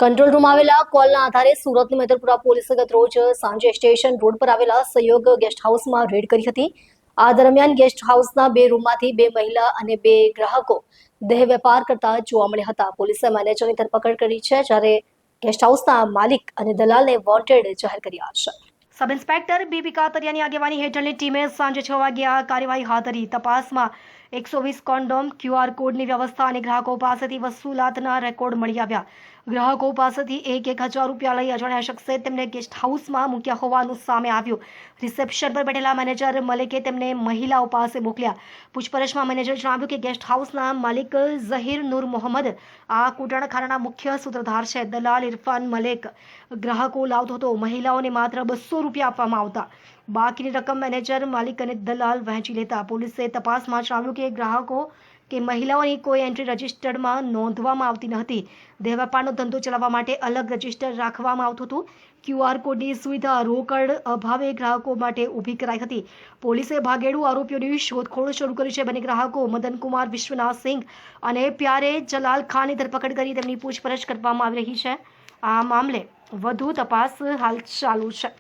Control room આવેલા કોલના આધારે સુરતની મેદરપુરા પોલીસે ગત રોજ સાંજે સ્ટેશન રોડ પર આવેલા સહયોગ ગેસ્ટ હાઉસમાં રેડ કરી હતી. આ દરમિયાન ગેસ્ટ હાઉસના 2 રૂમમાંથી 2 મહિલા અને 2 ગ્રાહકો દેહ વેપાર કરતા જોવા મળ્યા હતા. પોલીસે મેનેજરની ધરપકડ કરી છે, જ્યારે ગેસ્ટ હાઉસના માલિક અને દલાલને વોન્ટેડ જાહેર કર્યા છે. સબ ઇન્સ્પેક્ટર બી કાતરિયાની આગેવાની હેઠળની ટીમે સાંજે 6 વાગ્યે આ કાર્યવાહી હાથ ધરી. તપાસમાં 120 કોન્ડોમ, QR કોડની વ્યવસ્થા અને ગ્રાહકો પાસેથી વસૂલાતના રેકોર્ડ મળી આવ્યા. ગ્રાહકો પાસેથી 1,000 રૂપિયા લઈ અજાણ્યા શખ્સે તેમને ગેસ્ટ હાઉસમાં મૂક્યા હોવાનું સામે આવ્યું. રિસેપ્શન પર બેઠેલા મેનેજર મલિકે તેમને મહિલાઓ પાસે મોકલ્યા. પૂછપરછમાં મેનેજરે જણાવ્યું કે ગેસ્ટ હાઉસના માલિક ઝહીર નૂર મોહમ્મદ આ કૂટણખાનાના મુખ્ય સૂત્રધાર છે. દલાલ ઇરફાન મલેક ગ્રાહકો લાવતો હતો. મહિલાઓને માત્ર 200 રૂપિયા આપવામાં આવતા. બાકીની રકમ મેનેજર, માલિક અને દલાલ વહેંચી લેતા. પોલીસે તપાસમાં જણાવ્યું કે ગ્રાહકો કે મહિલાઓની કોઈ એન્ટ્રી રજિસ્ટરમાં નોંધવામાં આવતી ન હતી. દેહ વેપારનો ધંધો ચલાવવા માટે અલગ રજિસ્ટર રાખવામાં આવતું હતું. QR કોડની સુવિધા રોકડ અભાવે ગ્રાહકો માટે ઊભી કરાઈ હતી. પોલીસે ભાગેડુ આરોપીઓની શોધખોળ શરૂ કરી છે. બંને ગ્રાહકો મદનકુમાર વિશ્વનાથ સિંઘ અને પ્યારે જલાલ ખાનની ધરપકડ કરી તેમની પૂછપરછ કરવામાં આવી રહી છે. આ મામલે વધુ તપાસ હાલ ચાલુ છે.